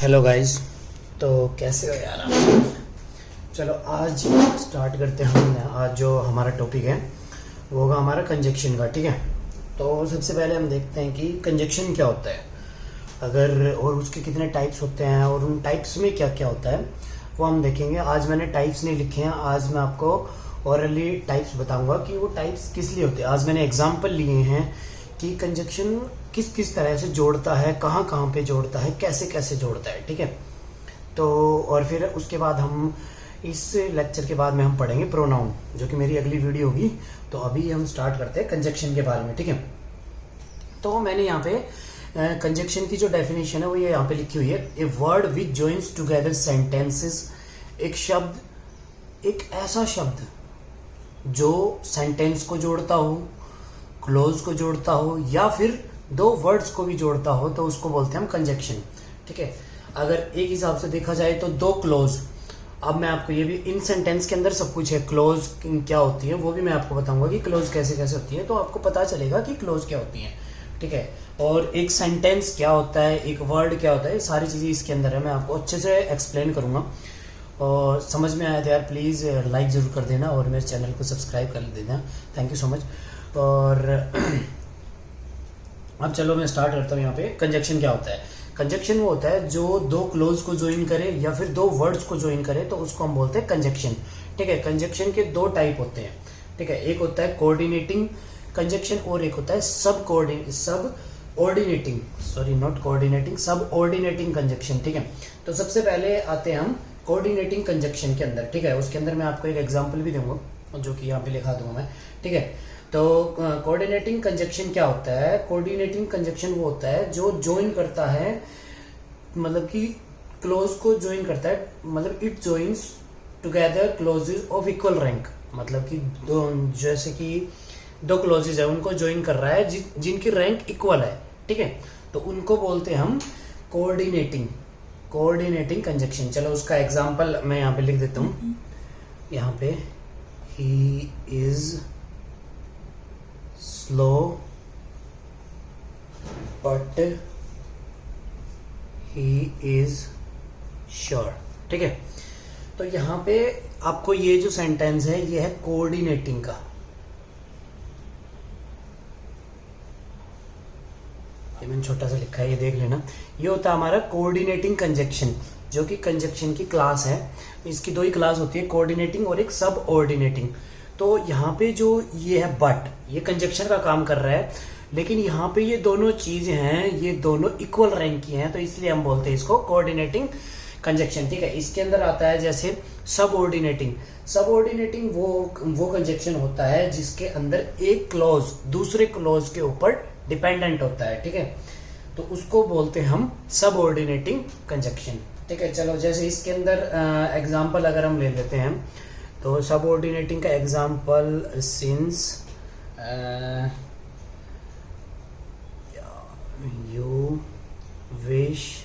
Hello guys. तो कैसे हो यार आप? चलो आज स्टार्ट करते हैं हम। आज जो हमारा टॉपिक है वो होगा हमारा कंजक्शन का। ठीक है, तो सबसे पहले हम देखते हैं कि कंजक्शन क्या होता है, अगर और उसके कितने टाइप्स होते हैं और उन टाइप्स में क्या क्या होता है वो हम देखेंगे। आज मैंने टाइप्स नहीं लिखे हैं, आज मैं आपको ओरली टाइप्स बताऊंगा कि वो टाइप्स किस लिए होते हैं। आज मैंने एग्जाम्पल लिए हैं कि कंजक्शन किस किस तरह से जोड़ता है, कहाँ कहाँ पे जोड़ता है, कैसे कैसे जोड़ता है। ठीक है, तो और फिर उसके बाद हम इस लेक्चर के बाद में हम पढ़ेंगे प्रोनाउन, जो कि मेरी अगली वीडियो होगी। तो अभी हम स्टार्ट करते हैं कंजक्शन के बारे में। ठीक है, तो मैंने यहाँ पे कंजक्शन की जो डेफिनेशन है वो ये यहाँ पे लिखी हुई है। A word which joins together sentences, एक शब्द, एक ऐसा शब्द जो सेंटेंस को जोड़ता हो, क्लोज को जोड़ता हो, या फिर दो वर्ड्स को भी जोड़ता हो, तो उसको बोलते हैं हम कंजक्शन। ठीक है, अगर एक हिसाब से देखा जाए तो दो क्लोज, अब मैं आपको ये भी इन सेंटेंस के अंदर सब कुछ है, क्लोज क्या होती है वो भी मैं आपको बताऊंगा कि क्लोज कैसे कैसे होती है, तो आपको पता चलेगा कि क्लोज क्या होती है। ठीक है, और एक सेंटेंस क्या होता है, एक वर्ड क्या होता है, सारी चीज़ें इसके अंदर है। मैं आपको अच्छे से एक्सप्लेन करूंगा, और समझ में आया तो यार प्लीज़ लाइक ज़रूर कर देना और मेरे चैनल को सब्सक्राइब कर देना। Thank you so much. और अब चलो मैं स्टार्ट करता हूँ। यहाँ पे कंजक्शन क्या होता है। कंजक्शन वो होता है जो दो क्लोज को ज्वाइन करे या फिर दो वर्ड्स को ज्वाइन करे, तो उसको हम बोलते हैं कंजक्शन। ठीक है, कंजक्शन के दो टाइप होते हैं। ठीक है, एक होता है कोऑर्डिनेटिंग कंजक्शन और एक होता है सब ऑर्डिनेटिंग, सॉरी नॉट कोऑर्डिनेटिंग, सब ऑर्डिनेटिंग कंजक्शन। ठीक है, तो सबसे पहले आते हैं हम कोऑर्डिनेटिंग कंजक्शन के अंदर। ठीक है, उसके अंदर मैं आपको एक एग्जांपल भी दूंगा जो कि यहाँ पे लिखा दूंगा मैं। ठीक है, तो कोऑर्डिनेटिंग कंजक्शन क्या होता है। कोऑर्डिनेटिंग कंजक्शन वो होता है जो ज्वाइन करता है, मतलब कि क्लोज को ज्वाइन करता है, मतलब it joins together clauses of equal rank, मतलब कि दो, जैसे कि दो क्लोजेस है उनको ज्वाइन कर रहा है जिनकी रैंक इक्वल है। ठीक है, तो उनको बोलते हैं हम कोऑर्डिनेटिंग कंजक्शन। चलो उसका एग्जांपल मैं यहाँ पे लिख देता हूँ। यहाँ पे he is slow but he is sure. ठीक है, तो यहाँ पे आपको ये जो सेंटेंस है ये है कोऑर्डिनेटिंग का। ये मैंने छोटा सा लिखा है, ये देख लेना। ये होता है हमारा कोऑर्डिनेटिंग कंजक्शन, जो कि कंजक्शन की क्लास है। इसकी दो ही क्लास होती है, कोऑर्डिनेटिंग और एक सब ऑर्डिनेटिंग। तो यहाँ पे जो ये है बट, ये कंजक्शन का काम कर रहा है, लेकिन यहाँ पे ये दोनों चीजें हैं, ये दोनों इक्वल रैंक की हैं, तो इसलिए हम बोलते हैं इसको कोऑर्डिनेटिंग कंजक्शन। ठीक है, इसके अंदर आता है जैसे सब ऑर्डिनेटिंग वो कंजक्शन होता है जिसके अंदर एक क्लॉज दूसरे क्लॉज के ऊपर डिपेंडेंट होता है। ठीक है, तो उसको बोलते हैं हम सब ऑर्डिनेटिंग कंजक्शन। ठीक है, चलो जैसे इसके अंदर एग्जांपल अगर हम ले लेते हैं, तो सब ऑर्डिनेटिंग का एग्जांपल सिंस यू विश,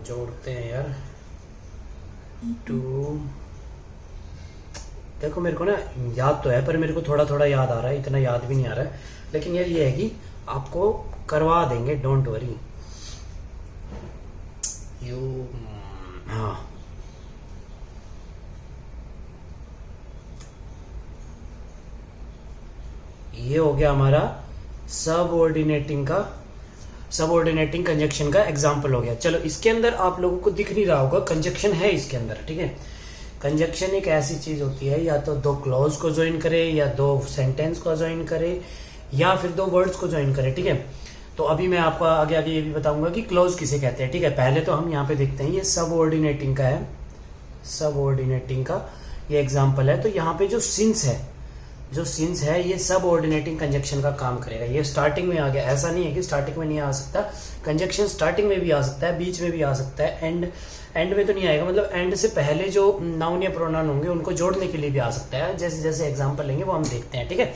जोड़ते हैं यार टू, देखो मेरे को ना याद तो है पर मेरे को थोड़ा थोड़ा याद आ रहा है, इतना याद भी नहीं आ रहा है, लेकिन यार ये है कि आपको करवा देंगे, डोंट वरी। यू, हाँ, ये हो गया हमारा सब ऑर्डिनेटिंग कंजक्शन का एग्जाम्पल हो गया। चलो इसके अंदर आप लोगों को दिख नहीं रहा होगा, कंजक्शन है इसके अंदर। ठीक है, कंजक्शन एक ऐसी चीज होती है, या तो दो क्लॉज को ज्वाइन करे, या दो सेंटेंस को ज्वाइन करे, या फिर दो वर्ड्स को ज्वाइन करे। ठीक है, तो अभी मैं आपको आगे आगे ये भी बताऊंगा कि क्लॉज किसे कहते हैं। ठीक है, पहले तो हम यहाँ पे देखते हैं, ये सब ऑर्डिनेटिंग का है, सब ऑर्डिनेटिंग का ये एग्जाम्पल है। तो यहाँ पे जो सिंस है ये सब ऑर्डिनेटिंग कंजक्शन का काम करेगा। ये स्टार्टिंग में आ गया, ऐसा नहीं है कि स्टार्टिंग में नहीं आ सकता, कंजक्शन स्टार्टिंग में भी आ सकता है, बीच में भी आ सकता है, एंड में तो नहीं आएगा, मतलब एंड से पहले जो नाउन या प्रोनाउन होंगे उनको जोड़ने के लिए भी आ सकता है। जैसे जैसे एग्जाम्पल लेंगे वो हम देखते हैं। ठीक है,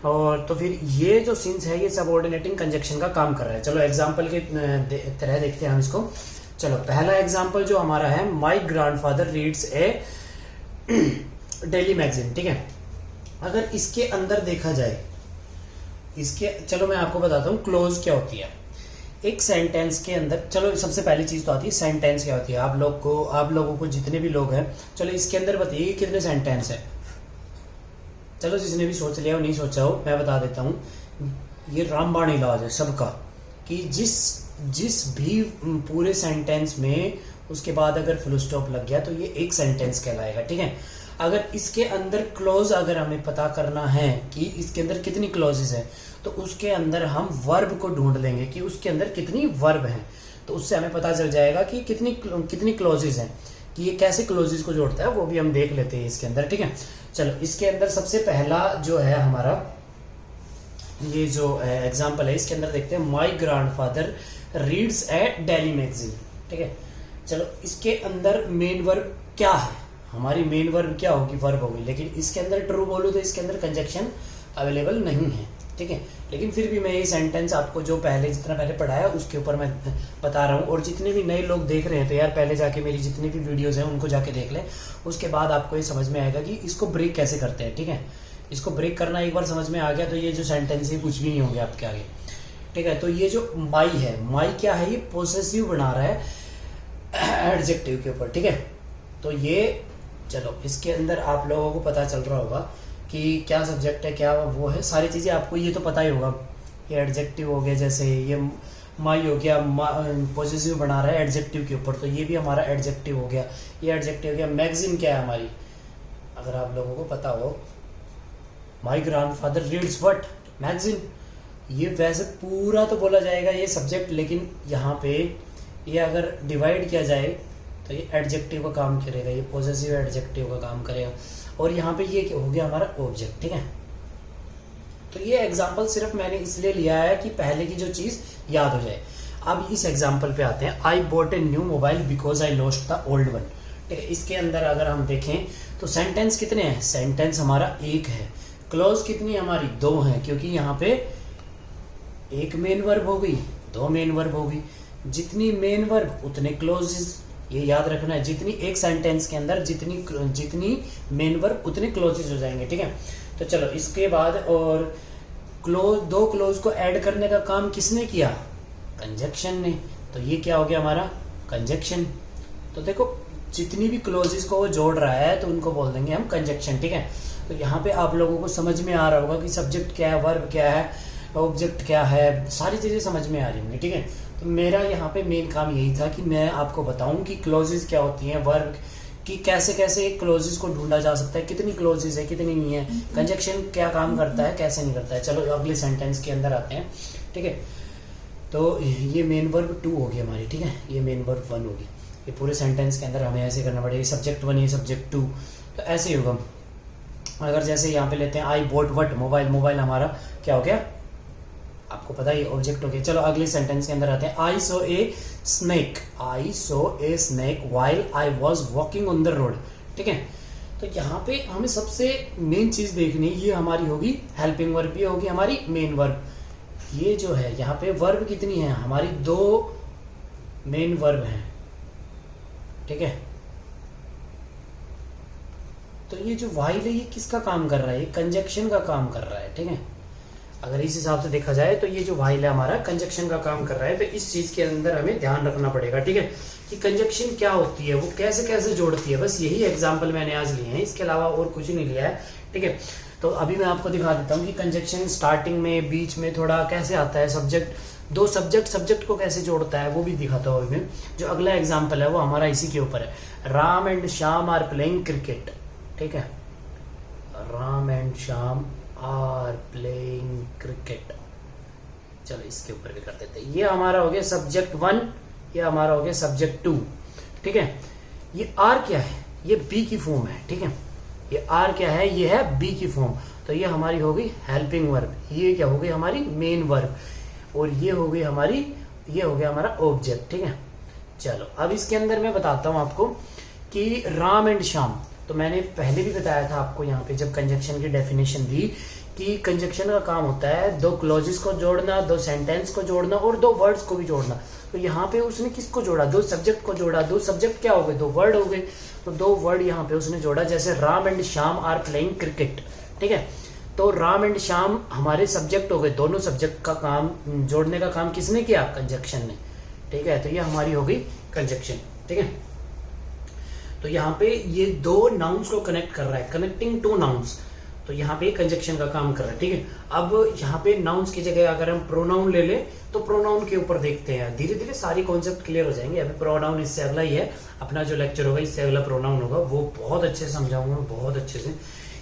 और तो फिर ये जो सिंस है ये सब ऑर्डिनेटिंग कंजक्शन का काम कर रहा है। चलो एग्जाम्पल के तरह देखते हैं हम इसको। चलो पहला एग्जाम्पल जो हमारा है, माई ग्रैंडफादर रीड्स ए डेली मैगजीन। ठीक है, अगर इसके अंदर देखा जाए, इसके, चलो मैं आपको बताता हूँ क्लोज क्या होती है। एक सेंटेंस के अंदर, चलो सबसे पहली चीज तो आती है सेंटेंस क्या होती है। आप लोगों को जितने भी लोग हैं, चलो इसके अंदर बताइए कितने सेंटेंस है। चलो जिसने भी सोच लिया हो नहीं सोचा हो मैं बता देता हूँ। ये रामबाण इलाज है सबका कि जिस भी पूरे सेंटेंस में उसके बाद अगर फुल स्टॉप लग गया तो ये एक सेंटेंस कहलाएगा, ठीक है। अगर इसके अंदर क्लोज अगर हमें पता करना है कि इसके अंदर कितनी क्लोजेस है तो उसके अंदर हम वर्ब को ढूंढ लेंगे कि उसके अंदर कितनी वर्ब हैं। तो उससे हमें पता चल जाएगा कि कितनी क्लोजेस हैं, कि ये कैसे क्लोजेस को जोड़ता है वो भी हम देख लेते हैं इसके अंदर, ठीक है। चलो इसके अंदर सबसे पहला जो है हमारा ये जो एग्जाम्पल है इसके अंदर देखते हैं, माई ग्रैंडफादर रीड्स ए डेली मैगजीन, ठीक है। चलो इसके अंदर मेन वर्ब क्या है, हमारी मेन वर्ब क्या होगी, वर्ब होगी। लेकिन इसके अंदर ट्रू बोलूँ तो इसके अंदर कंजक्शन अवेलेबल नहीं है, ठीक है। लेकिन फिर भी मैं ये सेंटेंस आपको जो जितना पहले पढ़ाया उसके ऊपर मैं बता रहा हूँ। और जितने भी नए लोग देख रहे हैं तो यार पहले जाके मेरी जितनी भी वीडियोस हैं उनको जाके देख लें, उसके बाद आपको ये समझ में आएगा कि इसको ब्रेक कैसे करते हैं, ठीक है। इसको ब्रेक करना एक बार समझ में आ गया तो ये जो सेंटेंस है कुछ भी नहीं होंगे आपके आगे, ठीक है। तो ये जो माई है, माई क्या है, ये पोसेसिव बना रहा है एडजेक्टिव के ऊपर, ठीक है। तो ये चलो इसके अंदर आप लोगों को पता चल रहा होगा कि क्या सब्जेक्ट है क्या वो है, सारी चीज़ें आपको ये तो पता ही होगा। ये एडजेक्टिव हो गया, जैसे ये माई हो गया, पॉजिटिव बना रहा है एडजेक्टिव के ऊपर, तो ये भी हमारा एडजेक्टिव हो गया। ये एडजेक्टिव हो गया। मैगजीन क्या है हमारी, अगर आप लोगों को पता हो, माई ग्रैंडफादर रीड्स व्हाट, मैगजीन। ये वैसे पूरा तो बोला जाएगा ये सब्जेक्ट, लेकिन यहाँ पे ये अगर डिवाइड किया जाए तो ये एडजेक्टिव का काम करेगा, ये पॉजिटिव एडजेक्टिव का काम करेगा। और यहाँ पे ये हो गया हमारा ऑब्जेक्ट, ठीक है। तो ये एग्जाम्पल सिर्फ मैंने इसलिए लिया है कि पहले की जो चीज़ याद हो जाए। अब इस एग्जाम्पल पे आते हैं, I bought a new mobile because I lost the old one, ठीक है। इसके अंदर अगर हम देखें तो सेंटेंस कितने हैं, सेंटेंस हमारा एक है। क्लोज कितनी हमारी, दो हैं, क्योंकि यहाँ पे एक मेन वर्ब हो गई, दो मेन वर्ब हो गई। जितनी मेन वर्ब उतने क्लोजेस, ये याद रखना है। जितनी एक सेंटेंस के अंदर जितनी मेन वर्ब उतने क्लोजेस हो जाएंगे, ठीक है। तो चलो इसके बाद और दो क्लोज को ऐड करने का काम किसने किया, कंजक्शन ने। तो ये क्या हो गया हमारा कंजक्शन। तो देखो जितनी भी क्लोजेस को वो जोड़ रहा है तो उनको बोल देंगे हम कंजक्शन, ठीक है। तो यहाँ पे आप लोगों को समझ में आ रहा होगा कि सब्जेक्ट क्या है, वर्ब क्या है, ऑब्जेक्ट क्या है, सारी चीजें समझ में आ रही होंगी, ठीक है। तो मेरा यहाँ पे मेन काम यही था कि मैं आपको बताऊं कि क्लोजेस क्या होती हैं, वर्ब कि कैसे कैसे क्लोजेस को ढूंढा जा सकता है, कितनी क्लोजेस है कितनी नहीं है, कंजक्शन क्या काम करता है कैसे नहीं करता है। चलो अगले सेंटेंस के अंदर आते हैं, ठीक है। तो ये मेन वर्ब 2 होगी हमारी, ठीक है। ये मेन वर्ब 1 होगी। ये पूरे सेंटेंस के अंदर हमें ऐसे करना पड़ेगा, सब्जेक्ट 1 ये सब्जेक्ट 2, तो ऐसे ही होगा। अगर जैसे यहाँ पे लेते हैं I bought what mobile, mobile हमारा क्या हो गया, आपको पता है ऑब्जेक्ट हो गया। चलो अगले सेंटेंस के अंदर आते हैं, I saw a snake, I saw a snake while I was walking on the road, ठीक है। तो यहाँ पे हमें सबसे मेन चीज देखनी, ये हमारी होगी हेल्पिंग वर्ब, ये होगी हमारी मेन वर्ब। ये जो है यहाँ पे वर्ब कितनी है हमारी, 2 मेन वर्ब हैं, ठीक है। तो ये जो व्हाइल है ये किसका काम कर रहा है, ये कंजक्शन का काम कर रहा है, ठीक है। अगर इस हिसाब से देखा जाए तो ये जो व्हाइल है हमारा कंजक्शन का काम कर रहा है। तो इस चीज के अंदर हमें ध्यान रखना पड़ेगा, ठीक है, कि कंजक्शन क्या होती है, वो कैसे कैसे जोड़ती है। बस यही एग्जांपल मैंने आज लिए हैं, इसके अलावा और कुछ नहीं लिया है, ठीक है। तो अभी मैं आपको दिखा देता हूँ कि कंजक्शन स्टार्टिंग में बीच में थोड़ा कैसे आता है, दो सब्जेक्ट को कैसे जोड़ता है वो भी दिखाता हूँ अभी मैं। जो अगला एग्जाम्पल है वो हमारा इसी के ऊपर है, Ram and Shyam are playing cricket, ठीक है। Ram and Shyam are playing cricket. चलो इसके ऊपर भी कर देते हैं। ये हमारा हो गया सब्जेक्ट 1, ये हमारा हो गया सब्जेक्ट 2, ठीक है। ये आर क्या है, ये बी की फॉर्म है, ठीक है। ये आर क्या है, ये है बी की फॉर्म। तो ये हमारी हो गई हेल्पिंग वर्ब, ये क्या हो गई हमारी मेन वर्ब, और ये हो गई हमारी, ये हो गया हमारा ऑब्जेक्ट, ठीक है। चलो अब इसके अंदर मैं बताता हूं आपको कि राम एंड श्याम, तो मैंने पहले भी बताया था आपको यहाँ पे जब कंजक्शन की डेफिनेशन दी कि कंजक्शन का काम होता है 2 क्लॉजेस को जोड़ना, 2 सेंटेंस को जोड़ना और 2 वर्ड्स को भी जोड़ना। तो यहाँ पे उसने किसको जोड़ा, 2 सब्जेक्ट को जोड़ा। 2 सब्जेक्ट क्या हो गए, 2 वर्ड हो गए। तो 2 वर्ड यहाँ पे उसने जोड़ा, जैसे Ram and Shyam are playing cricket, ठीक है। तो राम एंड श्याम हमारे सब्जेक्ट हो गए, दोनों सब्जेक्ट का काम जोड़ने का काम किसने किया? कंजक्शन ने, ठीक है। तो ये हमारी हो गई कंजक्शन, ठीक है। तो यहाँ पे ये दो नाउन्स को कनेक्ट कर रहा है, कनेक्टिंग टू नाउन्स, तो यहाँ पे कंजक्शन का काम कर रहा है, ठीक है। अब यहाँ पे नाउन्स की जगह अगर हम प्रोनाउन ले ले तो प्रोनाउन के ऊपर देखते हैं, धीरे धीरे सारी कॉन्सेप्ट क्लियर हो जाएंगे। अभी प्रोनाउन इससे अगला ही है, अपना जो लेक्चर होगा इससे अगला प्रोनाउन होगा, वो बहुत अच्छे से समझाऊंगा, बहुत अच्छे से।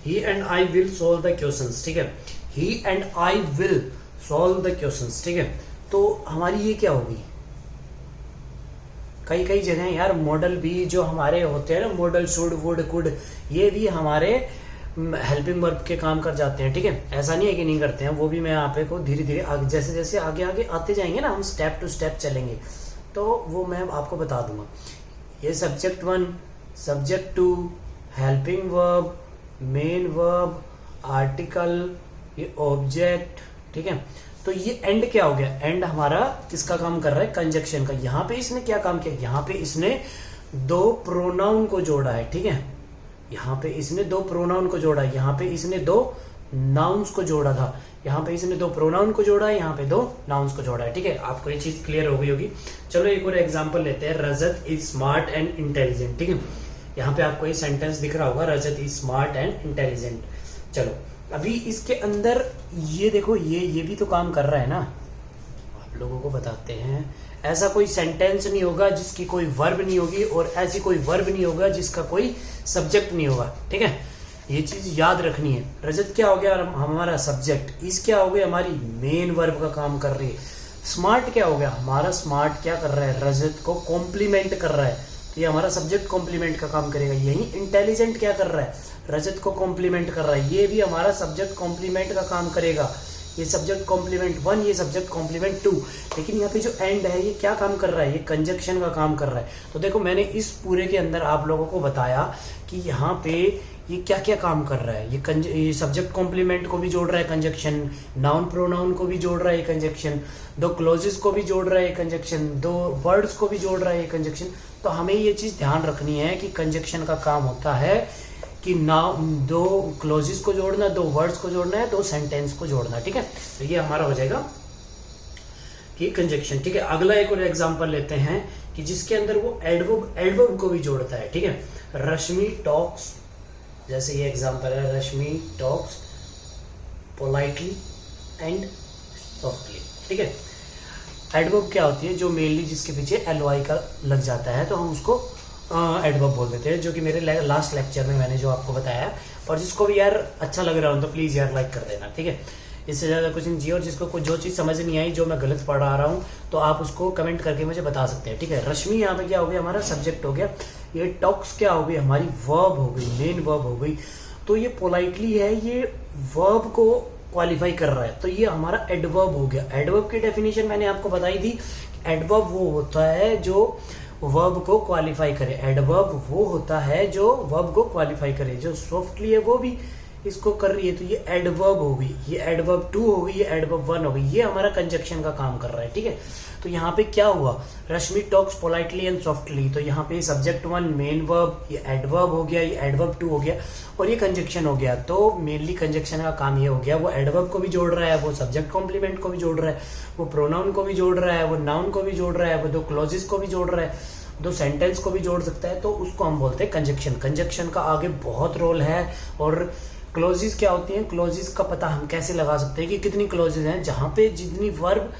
He and I will solve the questions, ठीक है। He and I will solve the questions, ठीक है। तो हमारी ये क्या होगी? कई कई जगह यार मॉडल भी जो हमारे होते हैं ना, मॉडल, शुड, वुड, कुड, ये भी हमारे हेल्पिंग वर्ब के काम कर जाते हैं, ठीक है। ऐसा नहीं है कि नहीं करते हैं, वो भी मैं यहाँ पे को धीरे धीरे जैसे जैसे आगे आगे आते जाएंगे ना, हम स्टेप टू स्टेप चलेंगे, तो वो मैं आपको बता दूंगा। ये subject 1, subject 2, helping verb, main verb, article, ये ऑब्जेक्ट, ठीक है। तो ये एंड क्या हो गया? एंड हमारा किसका काम कर रहा है? कंजक्शन का। यहाँ पे इसने क्या काम किया? यहाँ पे इसने दो प्रोनाउन को जोड़ा है, ठीक है। यहाँ पे इसने दो प्रोनाउन को जोड़ा है, यहाँ पे इसने दो नाउन्स को जोड़ा था, यहाँ पे इसने दो प्रोनाउन को जोड़ा है, यहाँ पे दो नाउन्स को जोड़ा है, ठीक है। आपको ये चीज क्लियर हो गई होगी। चलो एक और एग्जांपल लेते हैं, रजत इज स्मार्ट एंड इंटेलिजेंट, ठीक है। यहाँ पे आपको ये सेंटेंस दिख रहा होगा, रजत इज स्मार्ट एंड इंटेलिजेंट। चलो अभी इसके अंदर ये देखो, ये भी तो काम कर रहा है ना, आप लोगों को बताते हैं। ऐसा कोई सेंटेंस नहीं होगा जिसकी कोई वर्ब नहीं होगी, और ऐसी कोई वर्ब नहीं होगा जिसका कोई सब्जेक्ट नहीं होगा, ठीक है। ये चीज याद रखनी है। रजत क्या हो गया? हमारा सब्जेक्ट। इस क्या हो गया? हमारी मेन वर्ब का काम कर रही है। स्मार्ट क्या हो गया? हमारा स्मार्ट क्या कर रहा है? रजत को कॉम्प्लीमेंट कर रहा है, तो ये हमारा सब्जेक्ट कॉम्प्लीमेंट का काम करेगा। यही इंटेलिजेंट क्या कर रहा है? रजत को कॉम्प्लीमेंट कर रहा है, ये भी हमारा सब्जेक्ट कॉम्प्लीमेंट का काम करेगा। ये सब्जेक्ट कॉम्प्लीमेंट 1, ये सब्जेक्ट कॉम्प्लीमेंट 2। लेकिन यहाँ पे जो एंड है ये क्या काम कर रहा है? ये कंजक्शन का काम कर रहा है। तो देखो मैंने इस पूरे के अंदर आप लोगों को बताया कि यहाँ पे ये क्या क्या काम कर रहा है। ये सब्जेक्ट कॉम्प्लीमेंट को भी जोड़ रहा है कंजक्शन, नाउन प्रोनाउन को भी जोड़ रहा है कंजक्शन, दो क्लोजेस को भी जोड़ रहा है कंजक्शन, दो वर्ड्स को भी जोड़ रहा है कंजक्शन। तो हमें ये चीज ध्यान रखनी है कि कंजक्शन का काम होता है कि दो क्लोजेस को जोड़ना, दो वर्ड्स को जोड़ना है, दो सेंटेंस को जोड़ना, ठीक है। तो ये हमारा हो जाएगा कि कंजक्शन, ठीक है। अगला एक और एग्जांपल लेते हैं कि जिसके अंदर वो एडवर्ब को भी जोड़ता है, ठीक है। रश्मि टॉक्स, जैसे ये एग्जांपल है, रश्मि टॉक्स पोलाइटली एंड सॉफ्टली, ठीक है। एडवर्ब क्या होती है? जो मेनली जिसके पीछे LY का लग जाता है तो हम उसको एडवर्ब बोल देते हैं, जो कि मेरे लास्ट लेक्चर में मैंने जो आपको बताया। और जिसको भी यार अच्छा लग रहा हो तो प्लीज़ यार लाइक कर देना, ठीक है। इससे ज़्यादा कुछ नहीं चाहिए। और जिसको जो चीज़ समझ नहीं आई, जो मैं गलत पढ़ा रहा हूँ, तो आप उसको कमेंट करके मुझे बता सकते हैं, ठीक है। रश्मि यहाँ पे क्या हो गया? हमारा सब्जेक्ट हो गया। ये टॉक्स क्या हो गई? हमारी वर्ब हो गई, मेन वर्ब हो गई। तो ये पोलाइटली है, ये वर्ब को क्वालिफाई कर रहा है, तो ये हमारा एडवर्ब हो गया। एडवर्ब की डेफिनेशन मैंने आपको बताई थी। एडवर्ब वो होता है जो वर्ब को क्वालिफाई करे। एडवर्ब वो होता है जो वर्ब को क्वालिफाई करे। जो सॉफ्टली है वो भी इसको कर रही है, तो ये एडवर्ब हो गई, ये एडवर्ब 2 हो गई, ये एडवर्ब 1 हो गई। ये हमारा कंजक्शन का काम कर रहा है, ठीक है। तो यहाँ पे क्या हुआ? रश्मि टॉक्स पोलाइटली एंड सॉफ्टली, तो यहाँ पे सब्जेक्ट 1 मेन वर्ब, ये एडवर्ब हो गया, ये एडवर्ब 2 हो गया, और ये कंजक्शन हो गया। तो मेनली कंजक्शन का काम ये हो गया, वो एडवर्ब को भी जोड़ रहा है, वो सब्जेक्ट कॉम्प्लीमेंट को भी जोड़ रहा है, वो प्रोनाउन को भी जोड़ रहा है, वो नाउन को भी जोड़ रहा है, वो दो क्लोजेस को भी जोड़ रहा है, दो सेंटेंस को भी जोड़ सकता है। तो उसको हम बोलते हैं कंजक्शन। कंजक्शन का आगे बहुत रोल है। और क्लोजेस क्या होती हैं? क्लोजेस का पता हम कैसे लगा सकते हैं कि कितनी क्लोजेस हैं? जहाँ पे जितनी वर्ब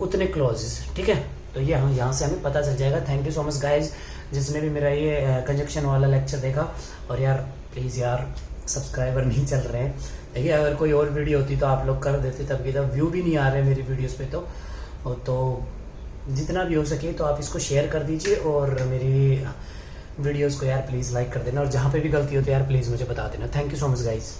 उतने क्लोजेस, ठीक है। तो ये हम यहाँ से हमें पता चल जाएगा। Thank you so much guys, जिसने भी मेरा ये कंजक्शन वाला लेक्चर देखा। और यार प्लीज़ यार, सब्सक्राइबर नहीं चल रहे हैं। देखिए अगर कोई और वीडियो होती तो आप लोग कर देते, तब की तब व्यू भी नहीं आ रहे मेरी वीडियोस पे। तो जितना भी हो सके तो आप इसको शेयर कर दीजिए, और मेरी वीडियोस को यार प्लीज़ लाइक कर देना। और जहाँ पे भी गलती होती है यार प्लीज़ मुझे बता देना। Thank you so much guys.